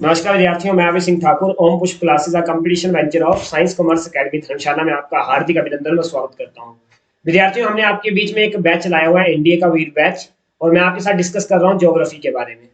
नमस्कार विद्यार्थियों, मैं Abhay Singh Thakur Om Pushp classes a competition venture of science commerce academy Dharamshala में आपका हार्दिक अभिनंदन व स्वागत करता हूं। विद्यार्थियों, हमने आपके बीच में एक बैच चलाया हुआ है एनडीए का वीर बैच, और मैं आपके साथ डिस्कस कर रहा हूं ज्योग्राफी के बारे में।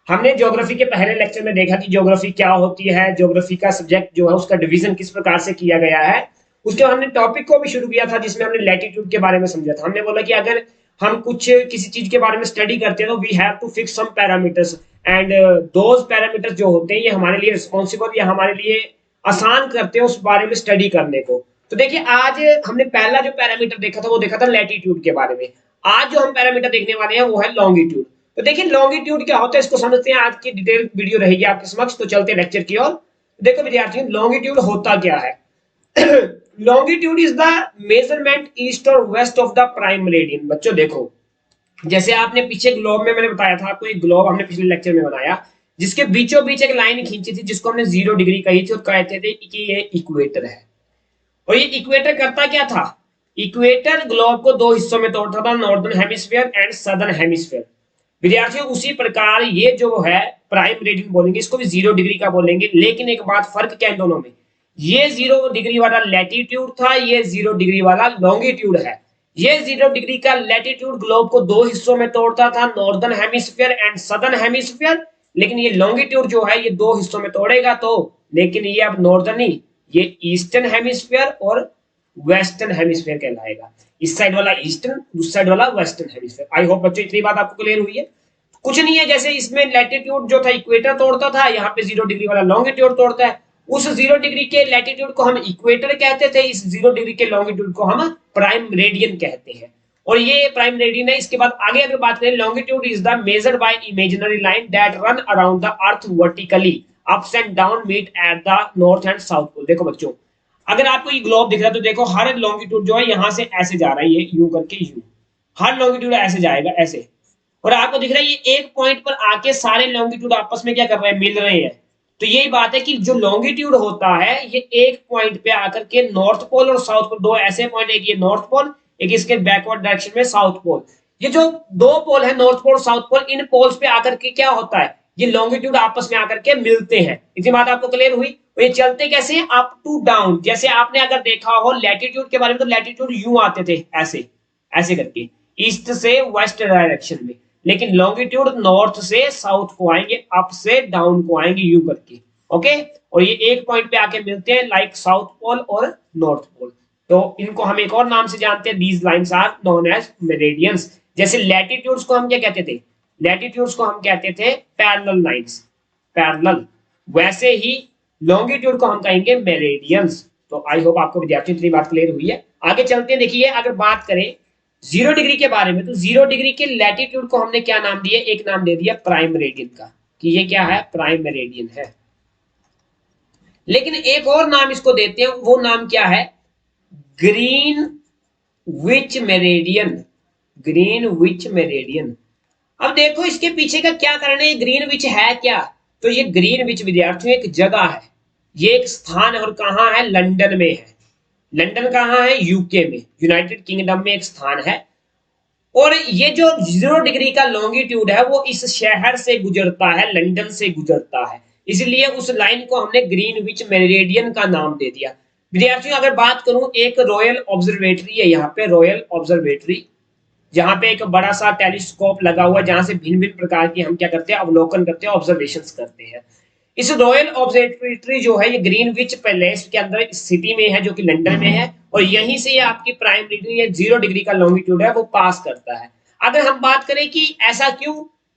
हमने ज्योग्राफी के पहले लेक्चर में देखा कि ज्योग्राफी क्या होती है, ज्योग्राफी का सब्जेक्ट जो है उसका डिवीजन किस प्रकार से किया गया है। उसके बाद हमने टॉपिक को भी शुरू किया था जिसमें हमने लैटिट्यूड के बारे में समझा था। हमने बोला कि अगर हम कुछ किसी चीज के बारे में स्टडी करते हैं तो we have to fix some parameters, and those parameters जो होते हैं ये हमारे लिए रिस्पॉन्सिबल या हमारे लिए आसान करते हैं उस बारे में स्टडी करने को। तो देखिए, आज हमने पहला जो पैरामीटर देखा था वो देखा था लैटिट्यूड के बारे में। आज जो हम पैरामीटर देखने वाले हैं वो है लॉन्गिट्यूड। तो देखिए, लॉन्गिट्यूड क्या होता है इसको समझते हैं। आज की डिटेल वीडियो रहेगी आपके समक्ष, तो चलते हैं लेक्चर की ओर। देखो विद्यार्थियों, लॉन्गिट्यूड होता क्या है। Longitude is the measurement east और west of the prime meridian. बच्चों देखो, जैसे आपने पीछे ग्लोब में मैंने बताया था आपको, एक ग्लोब हमने पिछले लेक्चर में बनाया जिसके बीचों बीच एक लाइन खींची थी जिसको हमने 0 डिग्री कही थी और कहते थे कि ये इक्वेटर है। और ये इक्वेटर करता क्या था, इक्वेटर ग्लोब को दो हिस्सों में तोड़ता था, northern hemisphere and southern hemisphere. विद्यार्थियों, उसी प्रकार ये जो है प्राइम मेरिडियन बोलेंगे, इसको भी 0 डिग्री का बोलेंगे। लेकिन एक बात, फर्क क्या है दोनों में, ये 0 डिग्री वाला लैटिट्यूड था, ये 0 डिग्री वाला लॉन्गिट्यूड है। ये 0 डिग्री का लैटिट्यूड ग्लोब को दो हिस्सों में तोड़ता था, northern hemisphere and southern hemisphere. लेकिन ये लॉन्गिट्यूड जो है ये दो हिस्सों में तोड़ेगा तो, लेकिन ये अब नॉर्दर्न नहीं, ये ईस्टर्न हेमिस्फीयर और वेस्टर्न हेमिस्फीयर कहलाएगा। इस साइड वाला ईस्टर्न, उस साइड वाला वेस्टर्न हेमिस्फीयर। आई होप बच्चों इतनी बात आपको क्लियर हुई है। कुछ नहीं है, जैसे इसमें लैटिट्यूड जो था इक्वेटर तोड़ता था, यहाँ पे 0 डिग्री वाला लॉन्गिट्यूड तोड़ता है। उस 0 डिग्री के लैटिट्यूड को हम इक्वेटर कहते थे, इस 0 डिग्री के लॉन्गिट्यूड को हम प्राइम मेरिडियन कहते हैं। और ये प्राइम मेरिडियन है। इसके बाद आगे अगर बात करें, longitude is the measured by imaginary line that run around the earth vertically, ups and down meet at the north and south pole. देखो बच्चों, अगर आपको ये ग्लोब दिख रहा है तो देखो हर लॉन्गिट्यूड जो है यहाँ से ऐसे जा रहा है, ये यूं करके यूं, हर लॉन्गिट्यूड ऐसे जाएगा ऐसे। और आपको दिख रहा है ये एक पॉइंट पर आके सारे लॉन्गिट्यूड आपस में क्या कर रहे हैं, मिल रहे हैं। तो यही बात है कि जो लॉन्गिट्यूड होता है ये एक पॉइंट पे आकर के नॉर्थ पोल और साउथ पोल, दो ऐसे पॉइंट, एक ये नॉर्थ पोल, एक इसके बैकवर्ड डायरेक्शन में साउथ पोल। ये जो दो पोल है नॉर्थ पोल साउथ पोल, इन पोल्स पे आकर के क्या होता है, ये लॉन्गिट्यूड आपस में आकर के मिलते हैं। इतनी बात आपको क्लियर हुई। और ये चलते कैसे हैं, अप टू डाउन। जैसे आपने अगर देखा हो लैटिट्यूड के बारे में, तो लैटिट्यूड यूं आते थे ऐसे ऐसे करके, ईस्ट से वेस्ट डायरेक्शन में। लेकिन लॉन्गिट्यूड नॉर्थ से साउथ को आएंगे, अप से डाउन को आएंगे, यू करके। ओके, और ये एक पॉइंट पे आके मिलते हैं, लाइक साउथ पोल और नॉर्थ पोल। तो इनको हम एक और नाम से जानते हैं, these lines are known as meridians. जैसे लैटिट्यूड्स को हम क्या कहते थे, लैटिट्यूड्स को हम कहते थे पैरेलल लाइंस, पैरेलल। वैसे ही लॉन्गिट्यूड को हम कहेंगे मेरिडियंस। तो आई होप आपको विद्यार्थियों इतनी बात क्लियर हुई है। आगे चलते हैं। देखिए, अगर बात करें 0 डिग्री के बारे में, तो 0 डिग्री के लैटिट्यूड को हमने क्या नाम दिया, एक नाम दे दिया प्राइम मेरिडियन का, कि ये क्या है, प्राइम मेरिडियन है। लेकिन एक और नाम इसको देते हैं, वो नाम क्या है, ग्रीन विच मेरिडियन, ग्रीन विच मेरिडियन। अब देखो इसके पीछे का क्या कारण है, ग्रीन विच है क्या। तो ये ग्रीन विच विद्यार्थियों एक जगह है, ये एक स्थान है, और कहाँ है, लंदन में है। लंदन कहाँ है, यूके में, यूनाइटेड किंगडम में एक स्थान है। और ये जो 0 डिग्री का लॉन्गिट्यूड है वो इस शहर से गुजरता है, लंदन से गुजरता है। इसलिए उस लाइन को हमने ग्रीनविच मेरिडियन का नाम दे दिया। विद्यार्थियों, अगर बात करूं, एक रॉयल ऑब्जर्वेटरी है यहाँ पे, रॉयल ऑब्जर्वेटरी, जहां पे एक बड़ा सा टेलीस्कोप लगा हुआ है, जहां से भिन्न भिन्न प्रकार की हम क्या करते हैं, अवलोकन करते हैं, ऑब्जर्वेशंस करते हैं। इस रॉयल ऑब्जर्वेटरी जो है ये ग्रीनविच पैलेस के अंदर सिटी में है, जो कि लंदन में है। और यहीं से ये आपकी प्राइम मेरिडियन, ये 0 डिग्री का लॉन्गिट्यूड है, वो पास करता है। अगर हम बात करें कि ऐसा क्यों,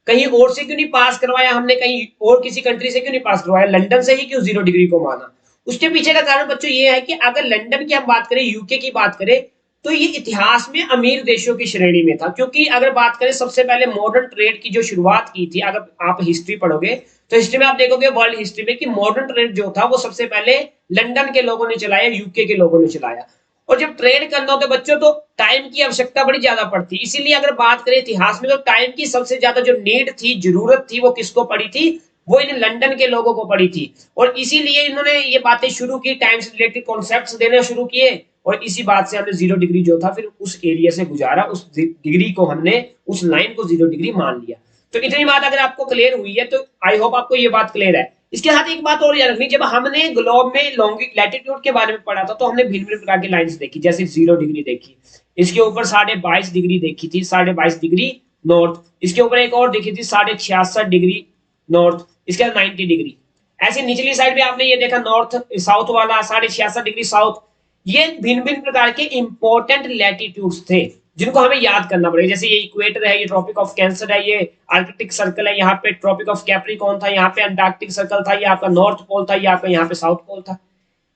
कहीं और से क्यों नहीं पास करवाया हमने, कहीं और किसी कंट्री से क्यों नहीं पास करवाया, लंदन से ही क्यों 0 डिग्री को माना। उसके पीछे का कारण बच्चों ये है कि अगर लंदन की हम बात करें, यूके की बात करें, तो ये इतिहास में अमीर देशों की श्रेणी में था। क्योंकि अगर बात करें, सबसे पहले मॉडर्न ट्रेड की जो शुरुआत की थी, अगर आप हिस्ट्री पढ़ोगे तो हिस्ट्री में आप देखोगे, वर्ल्ड हिस्ट्री में, कि मॉडर्न ट्रेड जो था वो सबसे पहले लंदन के लोगों ने चलाया, यूके के लोगों ने चलाया। और जब ट्रेड करना होता है बच्चों, तो टाइम की आवश्यकता बड़ी ज्यादा पड़ती है। इसीलिए अगर बात करें इतिहास में, तो टाइम की सबसे ज्यादा जो नीड थी, जरूरत थी, वो किसको पड़ी थी, वो इन लंदन के लोगों को पड़ी थी। और इसीलिए इन्होंने ये बातें शुरू की, टाइम से रिलेटेड कॉन्सेप्ट्स देना शुरू किए। और इसी बात से हमने 0 डिग्री जो था फिर उस एरिया से गुजारा, उस डिग्री को हमने, उस लाइन को 0 डिग्री मान लिया। तो इतनी बात अगर आपको क्लियर हुई है, तो आई होप आपको ये बात क्लियर है इसके साथ एक बात और याद रखनी, जब हमने ग्लोब में लैटिट्यूड के बारे में पढ़ा था तो हमने भिन्न भिन्न प्रकार की लाइंस देखी, जैसे 0 डिग्री देखी, इसके ऊपर 22.5 डिग्री देखी थी, 22.5 डिग्री नॉर्थ, इसके ऊपर एक और देखी थी 66.5 डिग्री नॉर्थ, इसके बाद 90 डिग्री। ऐसे निचली साइड पे आपने ये देखा नॉर्थ साउथ वाला 66.5 डिग्री साउथ। ये भिन्न भिन्न प्रकार के इंपॉर्टेंट लैटिट्यूड्स थे जिनको हमें याद करना पड़ेगा। जैसे ये इक्वेटर है, ये ट्रॉपिक ऑफ कैंसर है, ये आर्कटिक सर्कल है, यहाँ पे ट्रॉपिक ऑफ कैप्रिकॉर्न था, यहाँ पे अंटार्कटिक सर्कल था, ये आपका नॉर्थ पोल था, ये आपका यहाँ पे साउथ पोल था।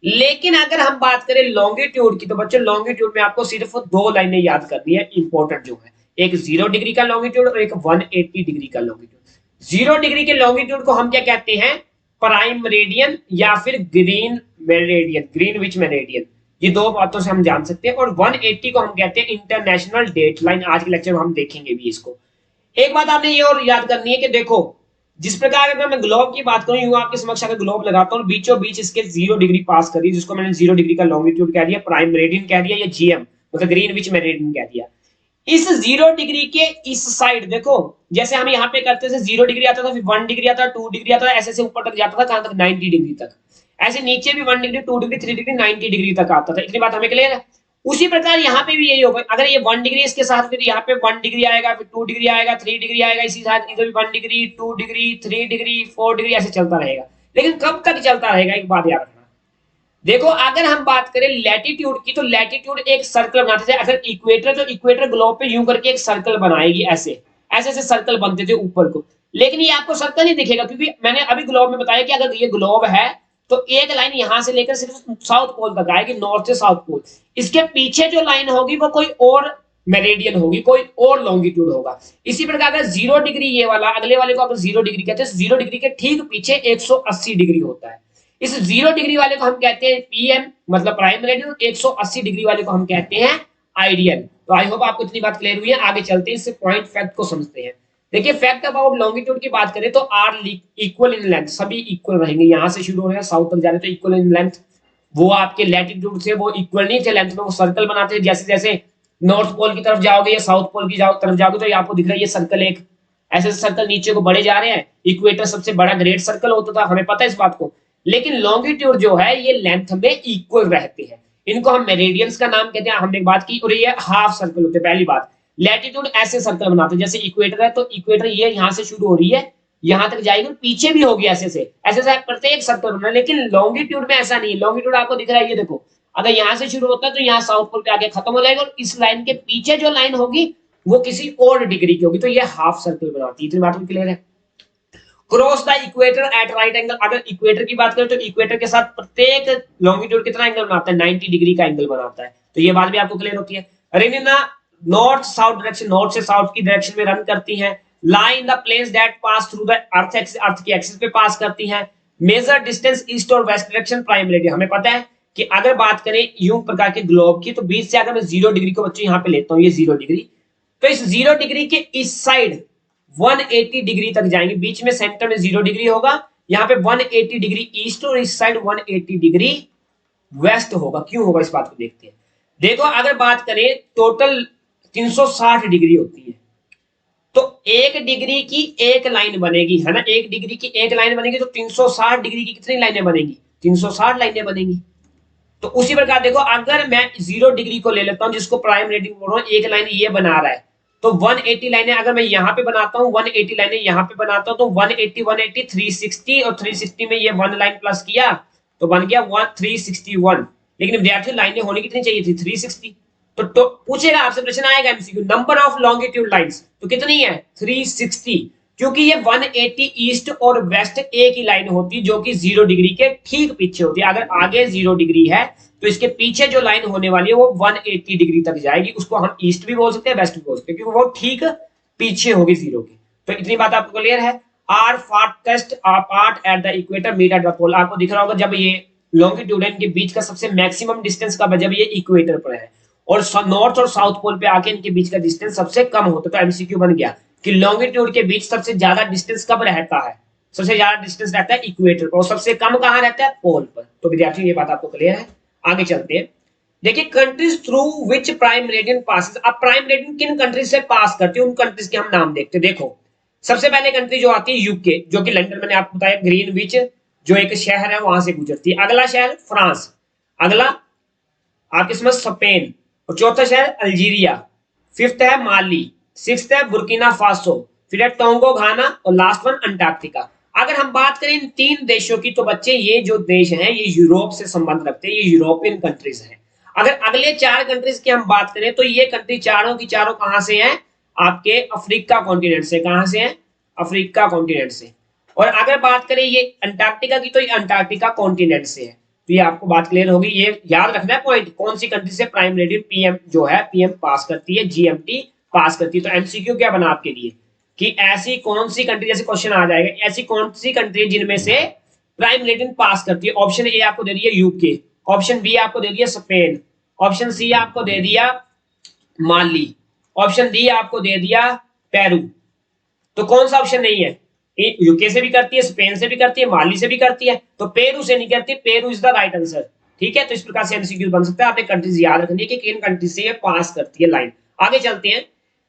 लेकिन अगर हम बात करें लॉन्गिट्यूड की, तो बच्चों लॉन्गिट्यूड में आपको सिर्फ 2 लाइनें याद करनी है इंपॉर्टेंट जो है, एक 0 डिग्री का लॉन्गिट्यूड और एक 180 डिग्री का लॉन्गिट्यूड। 0 डिग्री के लॉन्गिट्यूड को हम क्या कहते हैं, प्राइम मेरिडियन या फिर ग्रीन मेरिडियन, ग्रीनविच मेरिडियन, ये दो बातों से हम जान सकते हैं। और 180 को हम कहते हैं इंटरनेशनल डेट लाइन। आज के लेक्चर में हम देखेंगे भी इसको। एक बात आपने ये और याद करनी है कि देखो, जिस प्रकार अगर मैं ग्लोब की बात करूं, यूं आपके समक्ष अगर ग्लोब लगाता हूं, बीचों बीच इसके 0 डिग्री पास करी, जिसको मैंने 0 डिग्री का लॉन्गिट्यूड कह दिया, प्राइम मेरिडियन कह दिया, या जीएम मतलब ग्रीनविच मेरिडियन कह दिया। इस 0 डिग्री के इस साइड देखो, जैसे हम यहाँ पे करते थे 0 डिग्री आता था, फिर 1 डिग्री आता था, 2 डिग्री आता था, ऐसे ऐसे ऊपर तक जाता था, कहां तक 90 डिग्री तक। ऐसे नीचे भी 1 डिग्री 2 डिग्री 3 डिग्री 90 डिग्री तक आता था। इतनी बात हमें क्लियर है। उसी प्रकार यहाँ पे भी यही होगा, अगर ये 1 डिग्री इसके साथ, फिर यहाँ पे 1 डिग्री आएगा, फिर 2 डिग्री आएगा, 3 डिग्री आएगा, इसी साथ इधर भी 1 डिग्री 2 डिग्री 3 डिग्री 4 डिग्री ऐसे चलता रहेगा। लेकिन कब तक चलता रहेगा, एक बात याद रखना। देखो अगर हम बात करें लैटिट्यूड की, तो लैटिट्यूड एक सर्कल बनाते थे। अगर इक्वेटर, तो इक्वेटर ग्लोब पे यूं करके एक सर्कल बनाएगी, ऐसे ऐसे ऐसे सर्कल बनते थे ऊपर को। लेकिन ये आपको सर्कल नहीं दिखेगा, क्योंकि मैंने अभी ग्लोब में बताया कि अगर ये ग्लोब है तो एक लाइन यहां से लेकर सिर्फ साउथ पोल तक आएगी, नॉर्थ से साउथ पोल। इसके पीछे जो लाइन होगी वो कोई और मेरिडियन होगी, कोई और लॉन्गिट्यूड होगा। इसी प्रकार अगर 0 डिग्री ये वाला, अगले वाले को अगर 0 डिग्री कहते हैं, 0 डिग्री के ठीक पीछे 180 डिग्री होता है। इस 0 डिग्री वाले को हम कहते हैं पीएम मतलब प्राइम मेरिडियन, 180 डिग्री वाले को हम कहते हैं आइडियल। तो आई होप आपको इतनी बात क्लियर हुई है। आगे चलते हैं, इससे पॉइंट फैक्ट को समझते हैं। देखिए फैक्ट अबाउट लॉन्गिट्यूड की बात करें तो आर इक्वल इन लेंथ, सभी इक्वल रहेंगे। यहां से शुरू हो रहे हैं साउथ तक जा रहे हैं तो इक्वल इन लेंथ। वो आपके लैटिट्यूड से वो इक्वल नहीं थे लेंथ में, वो सर्कल बनाते हैं। जैसे जैसे नॉर्थ पोल की तरफ जाओगे या साउथ पोल की तरफ जाओगे तो आपको दिख रहा है ये सर्कल, एक ऐसे सर्कल नीचे को बढ़े जा रहे हैं। इक्वेटर सबसे बड़ा ग्रेट सर्कल होता था, हमें पता है इस बात को। लेकिन लॉन्गिट्यूड जो है ये लेंथ में इक्वल रहते हैं। इनको हम मेरिडियंस का नाम कहते हैं, हमने बात की। और ये हाफ सर्कल होते हैं। पहली बात, लैटिट्यूड ऐसे सर्कल बनाते हैं, जैसे इक्वेटर है तो इक्वेटर ये यहां से शुरू हो रही है, यहां तक जाएगी, पीछे भी होगी, ऐसे से ऐसे से प्रत्येक सर्कल बना। लेकिन लॉन्गिट्यूड में ऐसा नहीं है। लॉन्गिट्यूड आपको दिख रहा है, ये देखो, अगर यहां से शुरू होता है तो यहाँ साउथ पोल पे आके खत्म हो जाएगा, और इस लाइन के पीछे जो लाइन होगी वो किसी और डिग्री की होगी, तो ये हाफ सर्कल बनाती है। इतनी बात क्लियर है। Cross the equator eight right angle, अगर इक्वेटर की बात करें तो इक्वेटर के साथ प्रत्येक लॉन्गिट्यूड कितना एंगल बनाता है, 90 डिग्री का एंगल बनाता है। तो ये बात भी आपको क्लियर होती है। रेनिना नॉर्थ साउथ डायरेक्शन, नॉर्थ से साउथ की डायरेक्शन में रन करती हैं। Lie in the planes that pass through the earth axis, earth की एक्सिस पे पास करती हैं। मेजर डिस्टेंस ईस्ट और वेस्ट डायरेक्शन प्राइम मेरिडियन, हमें पता है कि अगर बात करें यूं प्रकार के ग्लोब की, तो बीच से अगर मैं 0 डिग्री को बच्चों यहाँ पे लेता हूँ, ये 0 डिग्री, तो इस 0 डिग्री के इस साइड 180 डिग्री तक जाएंगे। बीच में सेंटर में 0 डिग्री होगा, यहाँ पे 180 डिग्री ईस्ट और इस साइड 180 डिग्री वेस्ट होगा। क्यों होगा इस बात को देखते हैं। देखो अगर बात करें टोटल 360 डिग्री होती है, तो 1 डिग्री की एक लाइन बनेगी, है ना। 1 डिग्री की एक लाइन बनेगी तो 360 डिग्री की कितनी लाइनें बनेगी, 360 लाइनें बनेगी। तो उसी प्रकार देखो, अगर मैं 0 डिग्री को ले लेता हूं, जिसको प्राइम मेरिडियन बोल रहा हूं, एक लाइन ये बना रहा है, तो 180 लाइनें अगर मैं यहाँ पे बनाता हूँ, 180 लाइनें यहाँ पे बनाता हूँ, तो 180 180 360, और 360 में ये 1 लाइन प्लस किया तो बन गया 361। लेकिन विद्यार्थियों लाइनें होनी कितनी चाहिए थी, 360। तो पूछेगा आपसे, प्रश्न आएगा MCQ, number of longitude lines तो कितनी है, 360। क्योंकि ये 180 ईस्ट और वेस्ट एक ही लाइन होती है, जो कि 0 डिग्री के ठीक पीछे होती है। अगर आगे 0 डिग्री है तो इसके पीछे जो लाइन होने वाली है वो 180 डिग्री तक जाएगी। उसको हम ईस्ट भी बोल सकते हैं, वेस्ट भी बोल सकते हैं, क्योंकि वो ठीक पीछे होगी 0 के। तो इतनी बात आपको क्लियर है। Are farthest apart at the equator meet at the pole, आपको दिख रहा होगा जब ये लॉन्गिट्यूड के बीच का सबसे मैक्सिमम डिस्टेंस कब है, जब ये इक्वेटर पर है, और नॉर्थ और साउथ पोल पे आके इनके बीच का डिस्टेंस सबसे कम होता है। तो एमसीक्यू बन गया कि लॉन्गिट्यूड के बीच सबसे ज्यादा डिस्टेंस कब रहता है, सबसे ज्यादा डिस्टेंस रहता है इक्वेटर पर, और सबसे कम कहां रहता है, पोल पर। तो विद्यार्थियों ये बात आपको क्लियर है। आगे चलते हैं। देखिए countries through which prime meridian passes, अब प्राइम मेरिडियन किन कंट्रीज से पास करती है, उन कंट्रीज के हम नाम देखते हैं। देखो सबसे पहले कंट्री जो आती है यूके, जो कि लंदन, मैंने आपको बताया ग्रीनविच जो एक शहर है वहां से गुजरती है। अगला शहर फ्रांस, अगला आपके समझ स्पेन, और चौथा शहर अल्जीरिया, फिफ्थ है माली, सिक्स्थ है बुर्किना फासो, फिर है टोंगो घाना, और लास्ट वन अंटार्कटिका। अगर हम बात करें इन तीन देशों की तो बच्चे ये जो देश हैं ये यूरोप से संबंध रखते हैं, ये यूरोपियन कंट्रीज हैं। अगर अगले चार कंट्रीज की हम बात करें तो ये कंट्री चारों की चारों कहां से हैं, आपके अफ्रीका कॉन्टिनेंट से। कहां से हैं, अफ्रीका कॉन्टिनेंट से। और अगर बात करें ये अंटार्कटिका की तो ये अंटार्कटिका कॉन्टिनेंट से है। तो ये आपको बात क्लियर होगी, ये याद रखना है पॉइंट, कौन सी कंट्री से प्राइम मेरिडियन पीएम जो है पीएम पास करती है, जीएमटी पास करती है। तो एमसीक्यू क्या बना आपके लिए कि ऐसी कौन सी कंट्री, जैसे क्वेश्चन आ जाएगा, ऐसी कौन सी कंट्री जिनमें से प्राइम मेरिडियन पास करती है। ऑप्शन ए आपको दे दिया यूके, ऑप्शन बी आपको दे दिया स्पेन, ऑप्शन सी आपको दे दिया माली, ऑप्शन डी आपको दे दिया पेरू। तो कौन सा ऑप्शन नहीं है, यूके से भी करती है, स्पेन से भी करती है, माली से भी करती है, तो पेरू से नहीं करती। Peru is the right answer. ठीक है, तो इस प्रकार से एमसीक्यू बन सकता है। आपने कंट्रीज याद रखनी है कि किन कंट्री से ये पास करती है लाइन। आगे चलते हैं।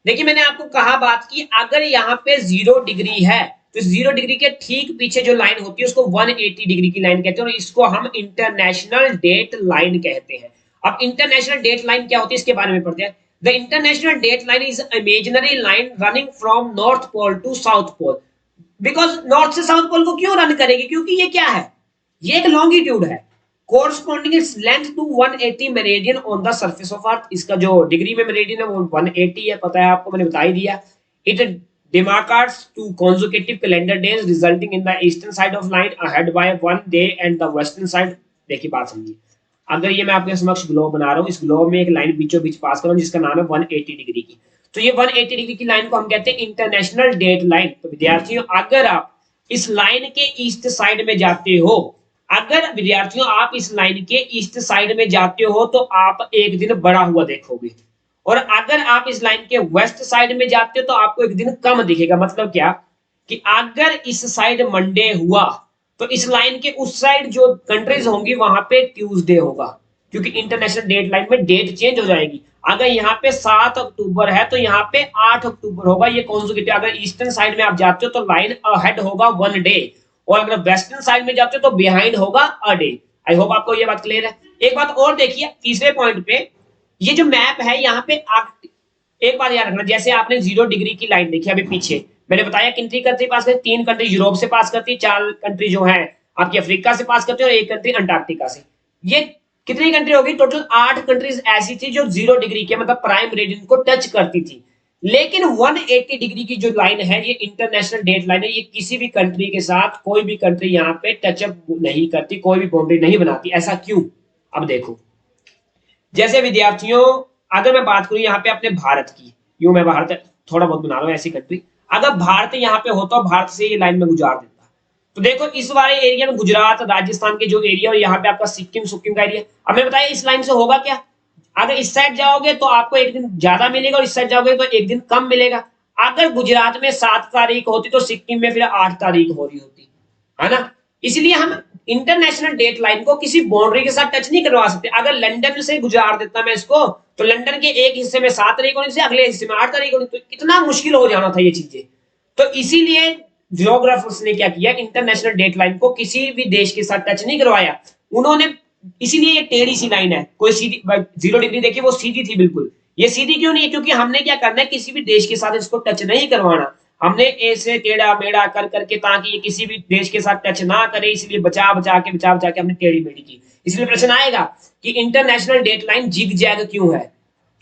देखिए मैंने आपको कहा बात की, अगर यहाँ पे 0 डिग्री है तो 0 डिग्री के ठीक पीछे जो लाइन होती है उसको 180 डिग्री की लाइन कहते हैं, और इसको हम इंटरनेशनल डेट लाइन कहते हैं। अब इंटरनेशनल डेट लाइन क्या होती है इसके बारे में पढ़ते हैं। The international date line is imaginary line running from north pole to south pole. Because north से साउथ पोल को क्यों रन करेगी, क्योंकि ये क्या है, ये एक लॉन्गिट्यूड है corresponding its length to 180 meridian on the surface of earth. इसका जो डिग्री में मेरिडियन है वो 180 है, पता है आपको, मैंने बता ही दिया। It demarcates two consecutive calendar days resulting in the eastern side of line ahead by 1 day and the western side। देखिए बात समझिए, अगर ये मैं आपके समक्ष ग्लोब बना रहा हूँ, इस ग्लोब में एक लाइन बीचों बीच पास कर रहा हूँ जिसका नाम है 180 डिग्री की, तो ये 180 डिग्री की लाइन को हम कहते हैं इंटरनेशनल डेट लाइन। तो विद्यार्थियों अगर आप इस लाइन के ईस्ट साइड में जाते हो, अगर विद्यार्थियों आप इस लाइन के ईस्ट साइड में जाते हो तो आप एक दिन बड़ा हुआ देखोगे, और अगर आप इस लाइन के वेस्ट साइड में जाते हो तो आपको एक दिन कम दिखेगा। मतलब क्या कि अगर इस साइड मंडे हुआ तो इस लाइन के उस साइड जो कंट्रीज होंगी वहां पे ट्यूसडे होगा, क्योंकि इंटरनेशनल डेट लाइन में डेट चेंज हो जाएगी। अगर यहाँ पे 7 अक्टूबर है तो यहाँ पे 8 अक्टूबर होगा, ये कॉन्जुगेटिव। अगर ईस्टर्न साइड में आप जाते हो तो लाइन अहेड होगा 1 डे, और अगर वेस्टर्न साइड में जाते हो तो बिहाइंड होगा अ डे। आई होप आपको ये बात क्लियर है। एक बात और देखिए, तीसरे पॉइंट पे ये जो मैप है यहाँ पे आप एक बात याद रखना, जैसे आपने 0 डिग्री की लाइन देखी अभी पीछे, मैंने बताया कितनी कंट्री पास करती, 3 कंट्री यूरोप से पास करती है, 4 कंट्री जो है आपकी अफ्रीका से पास करती है, और 1 कंट्री अंटार्कटिका से। ये कितनी कंट्री होगी, टोटल 8 कंट्रीज ऐसी थी जो 0 डिग्री के मतलब प्राइम मेरिडियन को टच करती थी। लेकिन 180 डिग्री की जो लाइन है ये इंटरनेशनल डेट लाइन है, ये किसी भी कंट्री के साथ कोई भी कंट्री यहाँ पे टचअप नहीं करती, कोई भी बाउंड्री नहीं बनाती। ऐसा क्यों, अब देखो। जैसे विद्यार्थियों अगर मैं बात करूं यहाँ पे अपने भारत की, यूं मैं भारत थोड़ा बहुत बना रहा हूँ ऐसी कंट्री, अगर भारत यहाँ पे होता, भारत से ये लाइन में गुजार देता, तो देखो इस वाले एरिया में गुजरात राजस्थान के जो एरिया, और यहाँ पे आपका सिक्किम सुक्किम का एरिया। अब मैं बताया इस लाइन से होगा क्या, अगर इस साइड जाओगे तो आपको एक दिन ज्यादा मिलेगा, और इस साइड जाओगे तो एक दिन कम मिलेगा। अगर गुजरात में 7 तारीख होती तो सिक्किम में फिर 8 तारीख हो रही होती, है ना। इसलिए हम इंटरनेशनल डेट लाइन को किसी बाउंड्री के साथ टच नहीं करवा सकते। अगर लंदन से गुजार देता मैं इसको, तो लंदन के एक हिस्से में 7 तारीख होनी थी, अगले हिस्से में 8 तारीख होनी, तो कितना मुश्किल हो जाना था ये चीजें। तो इसीलिए जियोग्राफर्स ने क्या किया, इंटरनेशनल डेट लाइन को किसी भी देश के साथ टच नहीं करवाया उन्होंने। इसीलिए ये टेढ़ी सी लाइन है, कोई सीधी 0 डिग्री देखिए वो सीधी थी बिल्कुल, ये सीधी क्यों नहीं है, क्योंकि हमने क्या करना है, किसी भी देश के साथ इसको टच नहीं करवाना। हमने ऐसे टेढ़ा मेढ़ा कर करके, ताकि ये किसी भी देश के साथ टच ना करे, इसलिए बचा बचा के हमने टेढ़ी मेढ़ी की। इसलिए प्रश्न आएगा कि international date line zig zag क्यों है,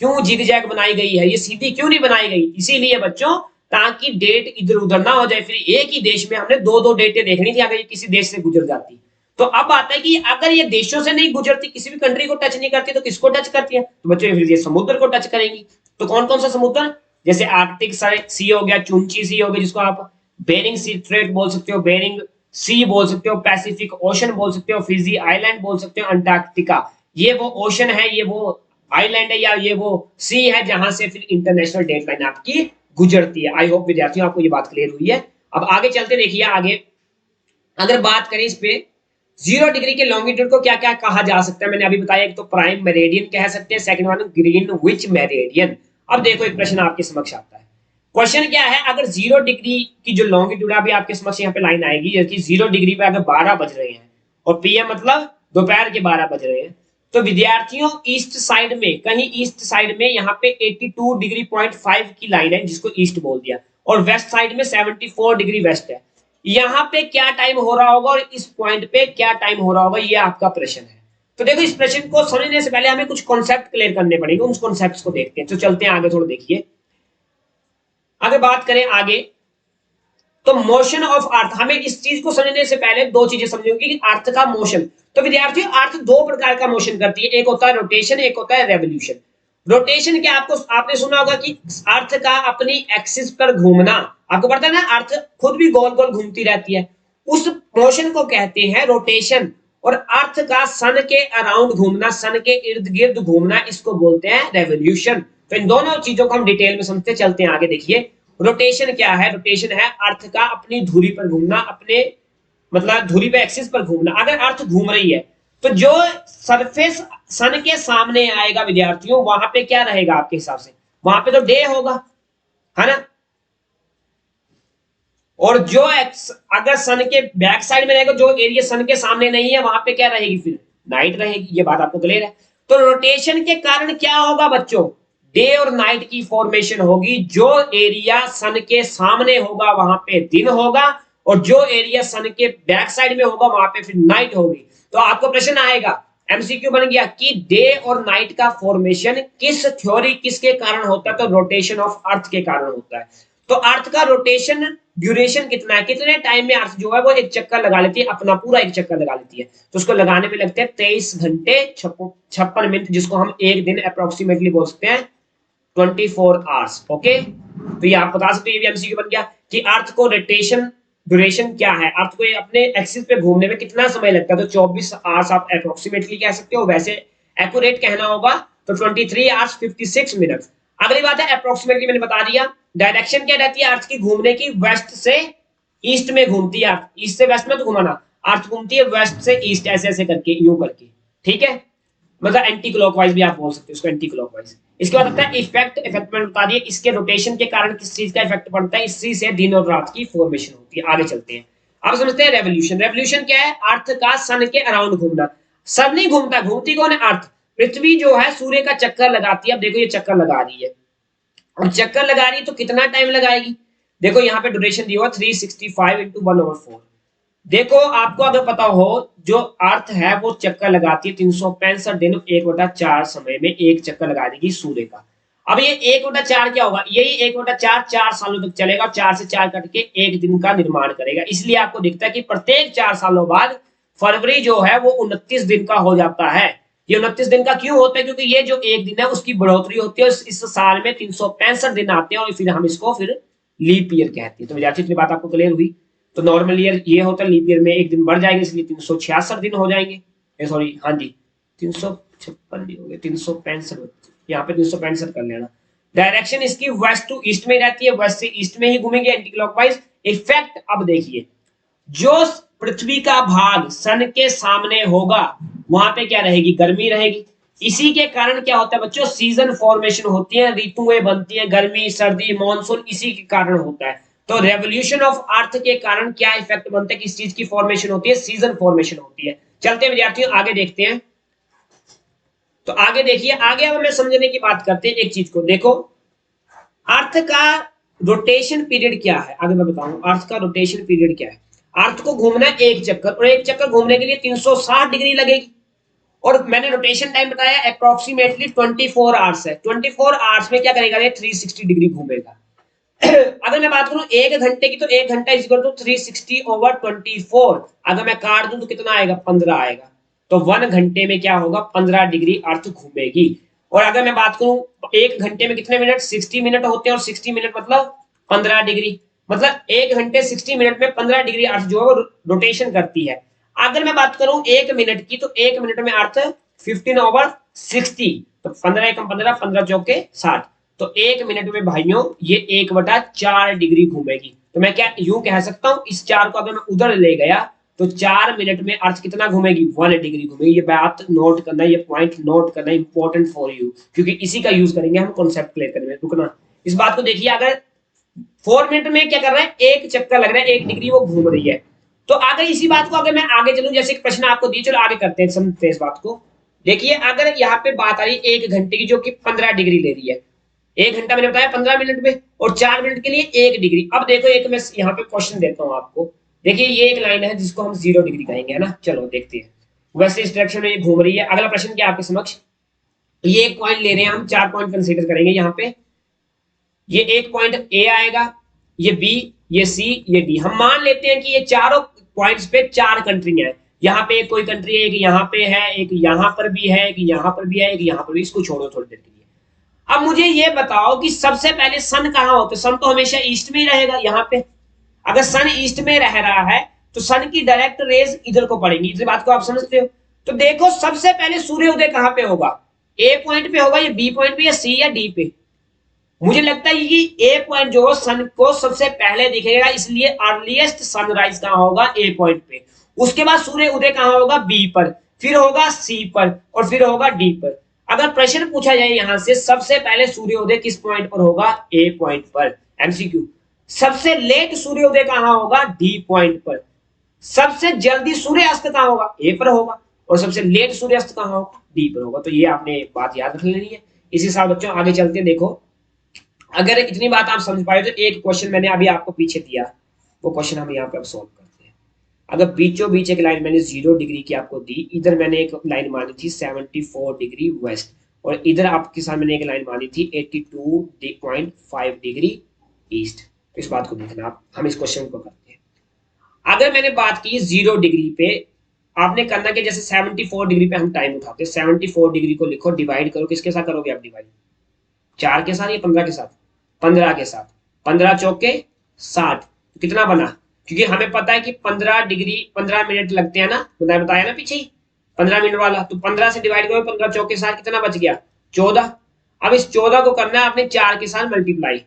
क्यों जिग जैग बनाई गई है, ये सीधी क्यों नहीं बनाई गई। इसीलिए बच्चों ताकि डेट इधर उधर ना हो जाए, फिर एक ही देश में हमने 2-2 डेटें देखनी थी अगर ये किसी देश से गुजर जाती। तो अब आता है कि अगर ये देशों से नहीं गुजरती, किसी भी कंट्री को टच नहीं करती, तो किसको टच करती है, तो बच्चों फिर ये समुद्र को टच करेंगी। तो कौन कौन सा समुद्र, जैसे आर्कटिक सी हो गया, चुंची सी हो गई जिसको आप बेरिंग सी स्ट्रेट बोल सकते हो, बेरिंग सी बोल सकते हो, पैसिफिक ओशन बोल सकते हो, फिजी आइलैंड बोल सकते हो, अंटार्कटिका ये वो ओशन है, ये वो आइलैंड है, या ये वो सी है जहां से फिर इंटरनेशनल डेट लाइन आपकी गुजरती है। आई होप विद्यार्थियों आपको ये बात क्लियर हुई है। अब आगे चलते देखिए, आगे अगर बात करें इस पे 0 डिग्री के लॉन्गिट्यूड को क्या क्या कहा जा सकता है, मैंने अभी बताया, एक तो प्राइम मेरिडियन कह सकते हैं, सेकंड वन ग्रीनविच मेरिडियन। अब देखो एक प्रश्न आपके समक्ष आता है, क्वेश्चन क्या है, अगर 0 डिग्री की जो लॉन्गिट्यूड अभी आपके समक्ष यहाँ पे लाइन आएगी, जैसे 0 डिग्री पे अगर 12 बज रहे हैं और पीएम मतलब दोपहर के 12 बज रहे हैं, तो विद्यार्थियों ईस्ट साइड में, कहीं ईस्ट साइड में यहाँ पे 82 डिग्री पॉइंट 5 की लाइन है जिसको ईस्ट बोल दिया, और वेस्ट साइड में 74 डिग्री वेस्ट है। यहाँ पे क्या टाइम हो रहा होगा और इस पॉइंट पे क्या टाइम हो रहा होगा, ये आपका प्रश्न है। तो देखो इस प्रश्न को समझने से पहले हमें कुछ कॉन्सेप्ट क्लियर करने पड़ेंगे, उन कॉन्सेप्ट्स को देखते हैं। तो चलते हैं आगे, थोड़ा देखिए। अगर बात करें आगे, तो मोशन ऑफ अर्थ, हमें इस चीज को समझने से पहले दो चीजें समझेंगे कि अर्थ का मोशन। तो विद्यार्थियों अर्थ दो प्रकार का मोशन करती है, एक होता है रोटेशन, एक होता है रेवोल्यूशन। रोटेशन क्या, आपने सुना होगा कि अर्थ का अपनी एक्सिस पर घूमना, आपको पता है ना, अर्थ खुद भी गोल गोल घूमती रहती है, उस मोशन को कहते हैं रोटेशन। और अर्थ का सन के अराउंड घूमना, सन के इर्द गिर्द घूमना, इसको बोलते हैं रेवोल्यूशन। तो इन दोनों चीजों को हम डिटेल में समझते चलते हैं आगे। देखिए रोटेशन क्या है, रोटेशन है अर्थ का अपनी धुरी पर घूमना, अपने मतलब धुरी पे एक्सिस पर घूमना। अगर अर्थ घूम रही है तो जो सरफेस सन के सामने आएगा विद्यार्थियों, वहां पे क्या रहेगा आपके हिसाब से, वहां पे तो डे होगा, है ना। और जो अगर सन के बैक साइड में रहेगा, जो एरिया सन के सामने नहीं है, वहां पे क्या रहेगी, फिर नाइट रहेगी। ये बात आपको क्लियर है। तो रोटेशन के कारण क्या होगा बच्चों, डे और नाइट की फॉर्मेशन होगी। जो एरिया सन के सामने होगा वहां पे दिन होगा, और जो एरिया सन के बैक साइड में होगा वहां पे फिर नाइट होगी। तो आपको प्रश्न आएगा, एमसीक्यू बन गया कि डे और नाइट का फॉर्मेशन किस थ्योरी, किसके कारण होता है, तो रोटेशन ऑफ अर्थ के कारण होता है। तो अर्थ का रोटेशन ड्यूरेशन कितना है, कितने टाइम में अर्थ जो है वो एक चक्कर लगा लेती है, अपना पूरा एक चक्कर लगा लेती है। तो उसको लगाने में लगते हैं 23 घंटे 56 मिनट, जिसको हम एक दिन अप्रोक्सीमेटली बोल सकते हैं 24 आवर्स। ओके, तो ये आप बता सकते हो, ये भी एमसीक्यू बन गया कि अर्थ को रोटेशन ड्यूरेशन क्या है, अर्थ को अपने एक्सिस पे घूमने में कितना समय लगता है। तो 24 आवर्स आप अप्रोक्सीमेटली कह सकते हो, वैसे एक्यूरेट कहना होगा तो 23 आवर्स 56 मिनट। अगली बात है अप्रोक्सीमेटली, मैंने बता दिया। डायरेक्शन क्या रहती है अर्थ की घूमने की, वेस्ट से ईस्ट में घूमती है अर्थ, ईस्ट से वेस्ट में तो घुमाना, अर्थ घूमती है वेस्ट से ईस्ट, ऐसे ऐसे करके, यूं करके, ठीक है, मतलब एंटी क्लॉकवाइज भी आप बोल सकते हो इसको, एंटी क्लॉकवाइज। इसके बाद आता है इफेक्ट, इफेक्ट मैंने बता दिया, इसके रोटेशन के कारण किस चीज का इफेक्ट पड़ता है, इसी से दिन और रात की फॉर्मेशन होती है। आगे चलते हैं, अब समझते हैं रेवोल्यूशन। रेवोल्यूशन क्या है, अर्थ का सन के अराउंड घूमना। सन नहीं घूमता, घूमती कौन है, अर्थ। पृथ्वी जो है सूर्य का चक्कर लगाती है। अब देखो ये चक्कर लगा रही है, और चक्कर लगा रही है तो कितना टाइम लगाएगी, देखो यहाँ पे ड्यूरेशन दिया हुआ 365 इंटू 1/4। देखो आपको अगर पता हो, जो अर्थ है वो चक्कर लगाती है 365 दिन 1/4 समय में एक चक्कर लगा देगी सूर्य का। अब ये 1/4 क्या होगा, यही 1/4 4 सालों तक चलेगा, 4 से 4 कट के एक दिन का निर्माण करेगा। इसलिए आपको दिखता है कि प्रत्येक 4 सालों बाद फरवरी जो है वो 29 दिन का हो जाता है। ये 29 दिन का क्यों होता है, क्योंकि ये जो एक दिन है उसकी बढ़ोतरी होती है, इस साल में 365 दिन आते हैं, और फिर हम इसको फिर लीप ईयर कहते हैं। तो विद्यार्थी इतनी बात आपको क्लियर हुई। तो नॉर्मल ईयर ये होता है, लीप ईयर में एक दिन बढ़ जाएगा, इसलिए 366 दिन हो जाएंगे। सॉरी, हाँ जी, 356 दिन हो गए, 365, यहाँ पे 365 कर लेना। डायरेक्शन इसकी वेस्ट टू ईस्ट में रहती है, वेस्ट से ईस्ट में ही घूमेंगे एंटी क्लॉकवाइज। इफेक्ट, अब देखिए, जो पृथ्वी का भाग सन के सामने होगा वहां पे क्या रहेगी, गर्मी रहेगी। इसी के कारण क्या होता है बच्चों, सीजन फॉर्मेशन होती है, ऋतुएं बनती है, गर्मी सर्दी मानसून, इसी के कारण होता है। तो रेवोल्यूशन ऑफ अर्थ के कारण क्या इफेक्ट बनता है, किस चीज की फॉर्मेशन होती है, सीजन फॉर्मेशन होती है। चलते हैं विद्यार्थियों आगे देखते हैं। तो आगे देखिए, आगे अब हमें समझने की बात करते हैं एक चीज को। देखो अर्थ का रोटेशन पीरियड क्या है, आगे मैं बताऊं अर्थ का रोटेशन पीरियड क्या है। अर्थ को घूमना है एक चक्कर, और एक चक्कर घूमने के लिए 360 डिग्री लगेगी, और मैंने रोटेशन टाइम बताया अप्रोक्सीमेटली 24 आवर्स है। 24 आवर्स में क्या करेगा, ये 360 डिग्री घूमेगा। अगर मैं बात करूं एक घंटे की, तो एक घंटा इज इक्वल टू 360/24। अगर मैं काट दूं तो कितना आएगा, 15 आएगा। तो 1 घंटे में क्या होगा, 15 डिग्री अर्थ घूमेगी। और अगर मैं बात करूं एक घंटे में कितने मिनट, 60 मिनट होते हैं, और 60 मिनट मतलब 15 डिग्री, मतलब एक घंटे 60 मिनट में 15 डिग्री अर्थ जो है वो रोटेशन करती है। अगर मैं बात करूं एक मिनट की, तो एक मिनट में अर्थ 15/60, तो 15 एकम 15, 15 चौके 60, तो एक मिनट में भाइयों ये 1/4 डिग्री घूमेगी। तो मैं क्या यूं कह सकता हूं, इस 4 को अगर मैं उधर ले गया तो 4 मिनट में अर्थ कितना घूमेगी, 1 डिग्री घूमेगी। ये बात नोट करना, ये पॉइंट नोट करना इंपॉर्टेंट फॉर यू, क्योंकि इसी का यूज करेंगे हम कॉन्सेप्ट क्लियर करने में। रुकना, इस बात को देखिए, अगर 4 मिनट में क्या कर रहा है, एक चक्कर लग रहा है, 1 डिग्री वो घूम रही है। तो अगर इसी बात को अगर मैं आगे चलूं, जैसे एक प्रश्न आपको दिए, चलो आगे करते हैं, समझते हैं इस बात को। देखिए अगर यहाँ पे बात आ रही है 1 घंटे की, जो कि 15 डिग्री ले रही है, 1 घंटा मैंने बताया 15 मिनट में, और 4 मिनट के लिए 1 डिग्री। अब देखो एक मैं यहाँ पे क्वेश्चन देता हूँ आपको। देखिए ये एक लाइन है जिसको हम 0 डिग्री कहेंगे, है ना। चलो देखते हैं, वैसे इस डायरेक्शन में ये घूम रही है। अगला प्रश्न क्या आपके समक्ष, ये एक पॉइंट ले रहे हैं हम, 4 पॉइंट कंसीडर करेंगे यहाँ पे। ये एक पॉइंट ए आएगा, ये बी, ये सी, ये डी। हम मान लेते हैं कि ये चारों पॉइंट्स पे 4 कंट्री हैं। यहाँ पे कोई कंट्री है, एक यहाँ पे है, एक यहाँ पर भी है, एक यहाँ पर भी है, एक यहाँ पर भी। इसको छोड़ो थोड़ी देर के लिए। अब मुझे ये बताओ कि सबसे पहले सन कहाँ होता है। सन तो हमेशा ईस्ट में ही रहेगा यहाँ पे। अगर सन ईस्ट में रह रहा है तो सन की डायरेक्ट रेज इधर को पड़ेंगी। इस बात को आप समझते हो। तो देखो सबसे पहले सूर्य उदय कहाँ पे होगा, ए पॉइंट पे होगा, या बी पॉइंट पे, या सी या डी पे। मुझे लगता है कि ए पॉइंट जो सन को सबसे पहले दिखेगा, इसलिए अर्लीस्ट सनराइज कहां होगा, ए पॉइंट पे। उसके बाद सूर्य उदय कहां होगा, बी पर, फिर होगा सी पर, और फिर होगा डी पर। अगर प्रश्न पूछा जाए यहां से सबसे पहले सूर्योदय किस पॉइंट पर होगा, ए पॉइंट पर, एमसीक्यू। सबसे लेट सूर्योदय कहां होगा, डी पॉइंट पर। सबसे जल्दी सूर्यास्त कहां होगा, ए पर होगा, और सबसे लेट सूर्यास्त कहां होगा, डी पर होगा। तो ये आपने बात याद रख लेनी है। इसी साल बच्चों आगे चलते देखो, अगर इतनी बात आप समझ पाए तो एक क्वेश्चन मैंने अभी आपको पीछे दिया, वो क्वेश्चन हम यहाँ पे अब सॉल्व करते हैं। अगर बीचों बीच एक लाइन मैंने 0 डिग्री की आपको दी, इधर मैंने एक लाइन मानी थी 74 डिग्री वेस्ट, और इधर आपके साथ मैंने एक लाइन मानी थी 82.5 डिग्री ईस्ट। तो इस बात को देखना आप, हम इस क्वेश्चन को करते हैं। अगर मैंने बात की 0 डिग्री पे, आपने करना कि जैसे 74 डिग्री पे हम टाइम उठाते हैं, 74 डिग्री को लिखो, डिवाइड करो, किसके साथ करोगे आप डिवाइड, 4 के साथ या 15 के साथ, 15 के साथ। 15 चौके 60, तो कितना बना, क्योंकि हमें पता है कि 15 डिग्री 15 मिनट लगते हैं ना, मैंने बताया ना पीछे ही 15 मिनट वाला। तो 15 से डिवाइड करो, 15 चौके 60, कितना बच गया, 14। अब इस 14 को करना है आपने 4 के साथ मल्टीप्लाई,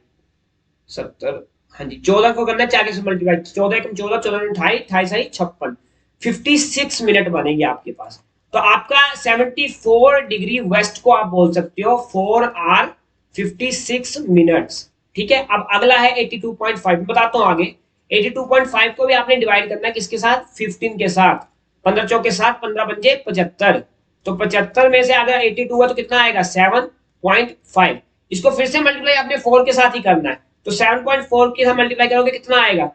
70, हाँ जी 14 को करना है 4 के साथ मल्टीप्लाई, 14 एकम 14, 14 28, 28 56, 56 मिनट बनेंगे आपके पास। तो आपका 74 डिग्री वेस्ट को आप बोल सकते हो 4 आवर 56 मिनट्स। ठीक है। अब अगला है 82.5, बताता हूं आगे। 82.5 को भी आपने डिवाइड करना है किसके साथ, 15 के साथ। 15 चौके 7, 15 पंजे 75, तो 75 में से अगर 82 हुआ तो कितना आएगा, 7.5। इसको फिर से मल्टीप्लाई आपने 4 के साथ ही करना है, तो 7.4 के साथ मल्टीप्लाई करोगे कितना आएगा,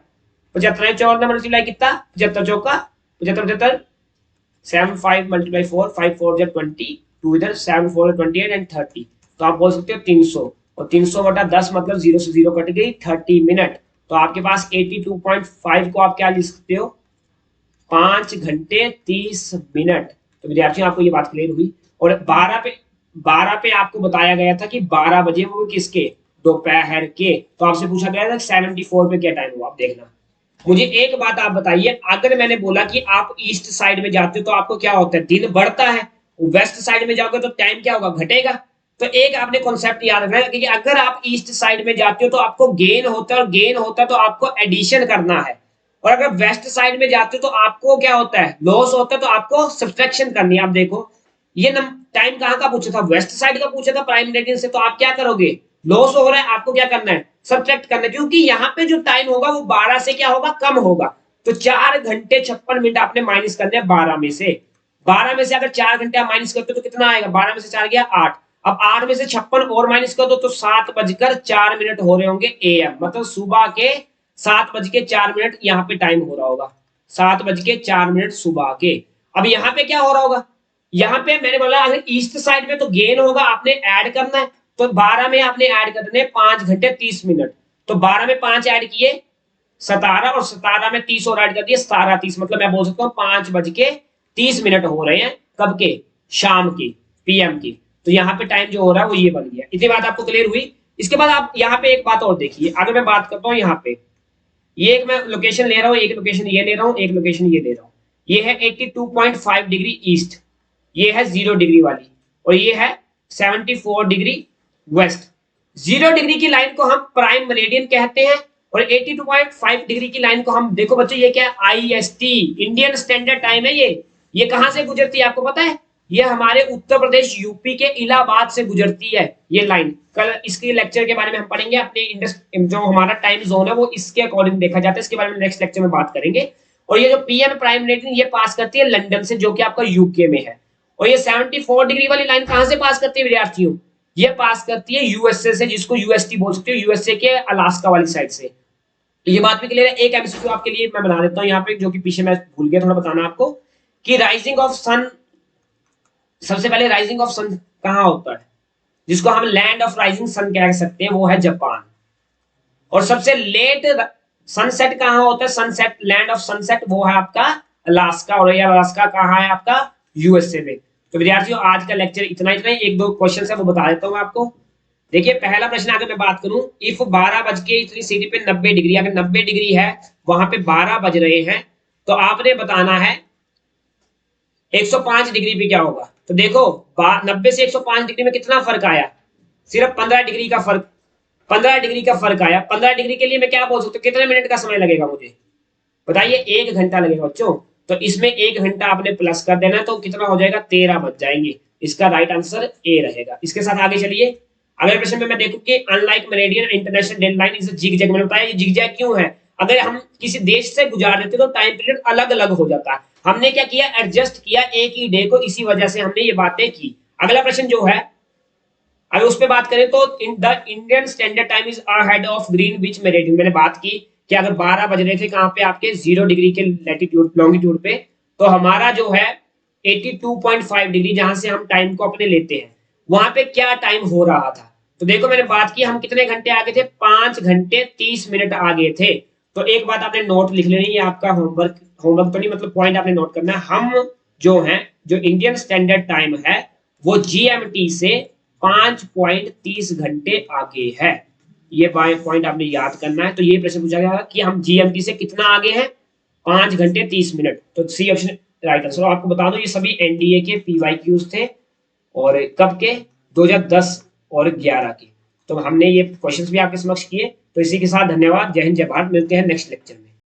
75 14 मल्टीप्लाई कितना, 75 चौका 75 75, 75 मल्टीप्लाई 4, 5 4 20, 2 इधर 7 4 28 एंड 30। तो आप बोल सकते हो 300, और 300 बटा 10 मतलब 0 से 0 कट गई, 30 मिनट। तो आपके पास 82.5 को आप क्या लिख सकते हो, 5 घंटे 30 मिनट। तो विद्यार्थियों आपको ये बात क्लियर हुई। और 12 पे आपको बताया गया था कि 12 बजे वो किसके, दोपहर के। तो आपसे पूछा गया था 74 पे क्या टाइम हुआ, आप देखना। मुझे एक बात आप बताइए, अगर मैंने बोला कि आप ईस्ट साइड में जाते हो तो आपको क्या होता है, दिन बढ़ता है, वेस्ट साइड में जाओगे तो टाइम क्या होगा, घटेगा। तो एक आपने कॉन्सेप्ट याद रखना है कि अगर आप ईस्ट साइड में जाते हो तो आपको गेन होता है, और गेन होता है तो आपको एडिशन करना है। और अगर वेस्ट साइड में जाते हो तो आपको क्या होता है, लॉस होता है, तो आपको सब्सट्रैक्शन करनी है। आप देखो ये टाइम कहाँ का पूछा था, वेस्ट साइड का पूछा था प्राइम मेरिडियन से। तो आप क्या करोगे, लॉस हो रहा है, आपको क्या करना है, सब्ट्रैक्ट करना है, क्योंकि यहाँ पे जो टाइम होगा वो 12 से क्या होगा, कम होगा। तो 4 घंटे 56 मिनट आपने माइनस करने हैं 12 में से। 12 में से अगर 4 घंटे आप माइनस करते हो तो कितना आएगा, 12 में से 4 गया 8। अब 8 में से 56 और माइनस कर दो तो 7:04 हो रहे होंगे एएम, मतलब सुबह के 7:04 यहाँ पे टाइम हो रहा होगा, 7:04 सुबह के। अब यहाँ पे क्या हो रहा होगा, यहाँ पे मैंने बोला अगर ईस्ट साइड में तो गेन होगा, आपने ऐड करना है। तो 12 में आपने ऐड करने 5 घंटे 30 मिनट। तो 12 में 5 ऐड किए 17, और 17 में 30 और ऐड कर दिए 17:30, मतलब मैं बोल सकता हूँ 5:30 हो रहे हैं, कब के, शाम के, पीएम की। तो यहाँ पे टाइम जो हो रहा है वो ये बन गया। इतनी बात आपको क्लियर हुई। इसके बाद आप यहाँ पे एक बात और देखिए, अगर मैं बात करता हूँ यहाँ पे, ये एक मैं लोकेशन ले रहा हूँ, एक लोकेशन ये ले रहा हूँ, एक लोकेशन ये ले रहा हूँ। ये है 82.5 डिग्री ईस्ट, ये है 0 डिग्री वाली, और ये है 74 डिग्री वेस्ट। 0 डिग्री की लाइन को हम प्राइम मेरिडियन कहते हैं, और 82.5 डिग्री की लाइन को हम, देखो बच्चों ये क्या है, आईएसटी, इंडियन स्टैंडर्ड टाइम है। ये कहां से गुजरती है आपको पता है, ये हमारे उत्तर प्रदेश यूपी के इलाहाबाद से गुजरती है ये लाइन। कल इसके लेक्चर के बारे में हम पढ़ेंगे, अपने इंडस जो हमारा टाइम जोन है वो इसके अकॉर्डिंग देखा जाता है, इसके बारे में नेक्स्ट लेक्चर में बात करेंगे। और ये जो पीएम प्राइम मिनिस्टर ये पास करती है लंदन से, जो कि आपका यूके में है। और ये 74 डिग्री वाली लाइन कहां से पास करती है विद्यार्थियों? ये पास करती है यूएसए से, जिसको यूएसटी बोल सकते हो, यूएसए के अलास्का वाली साइड से। ये बात भी क्लियर है। एक एमसीक्यू आपके लिए मैं बना देता हूं यहाँ पे, जो कि पीछे मैं भूल गया थोड़ा बताना आपको, कि राइजिंग ऑफ सन, सबसे पहले राइजिंग ऑफ सन कहाँ होता है, जिसको हम लैंड ऑफ राइजिंग सन कह सकते हैं, वो है जापान। और सबसे लेट सनसेट कहाँ होता है, सनसेट, लैंड ऑफ सनसेट, वो है आपका अलास्का। और ये अलास्का कहाँ है आपका? यूएसए में। तो विद्यार्थियों आज का लेक्चर इतना ही, एक दो क्वेश्चन है वो बता देता हूँ आपको। देखिए पहला प्रश्न अगर मैं बात करूं, इफ 12 बज के इतनी सिटी पे 90 डिग्री, अगर 90 डिग्री है वहां पे 12 बज रहे हैं, तो आपने बताना है 105 डिग्री पे क्या होगा। तो देखो 90 से 105 डिग्री में कितना फर्क आया? सिर्फ 15 डिग्री का फर्क, 15 डिग्री का फर्क आया। 15 डिग्री के लिए मैं क्या बोल सकता हूँ, कितने मिनट का समय लगेगा मुझे बताइए? 1 घंटा लगेगा बच्चों। तो इसमें 1 घंटा आपने प्लस कर देना, तो कितना हो जाएगा? 13 बज जाएंगे। इसका राइट आंसर ए रहेगा। इसके साथ आगे चलिए। अगले प्रश्न में मैं देखूं कि unlike meridian international deadline is zigzag, मैंने बताया ये जिगजैग क्यों है? अगर हम किसी देश से गुजार देते तो टाइम पीरियड अलग अलग हो जाता है। हमने क्या किया? एडजस्ट किया एक ही डे को, इसी वजह से हमने ये बातें की। अगला प्रश्न जो है, अगर उस पर बात करें तो in the Indian standard time is ahead of Greenwich meridian, मैंने बात की कि अगर 12 बज रहे थे कहां पे? आपके 0 डिग्री के लैटिट्यूड लॉन्गिट्यूड पे, तो हमारा जो है 82.5 डिग्री जहां से हम टाइम को अपने लेते हैं, वहां पे क्या टाइम हो रहा था? तो देखो मैंने बात की हम कितने घंटे आगे थे? 5 घंटे 30 मिनट आगे थे। तो एक बात आपने नोट लिख लेनी, ये आपका होमवर्क, होमवर्क तो नहीं मतलब पॉइंट आपने नोट करना है। हम जो है, जो इंडियन स्टैंडर्ड टाइम है वो जीएमटी से 5.30 घंटे आगे है। ये पॉइंट आपने याद करना है। तो ये प्रश्न पूछा गया कि हम जीएमटी से कितना आगे हैं? 5 घंटे 30 मिनट। तो सी ऑप्शन राइट आंसर। आपको बता दो ये सभी एनडीए के पीवाईक्यूज थे, और कब के? 2010 और 11 के। तो हमने ये क्वेश्चंस भी आपके समक्ष किए। तो इसी के साथ धन्यवाद, जय हिंद जय भारत, मिलते हैं नेक्स्ट लेक्चर में।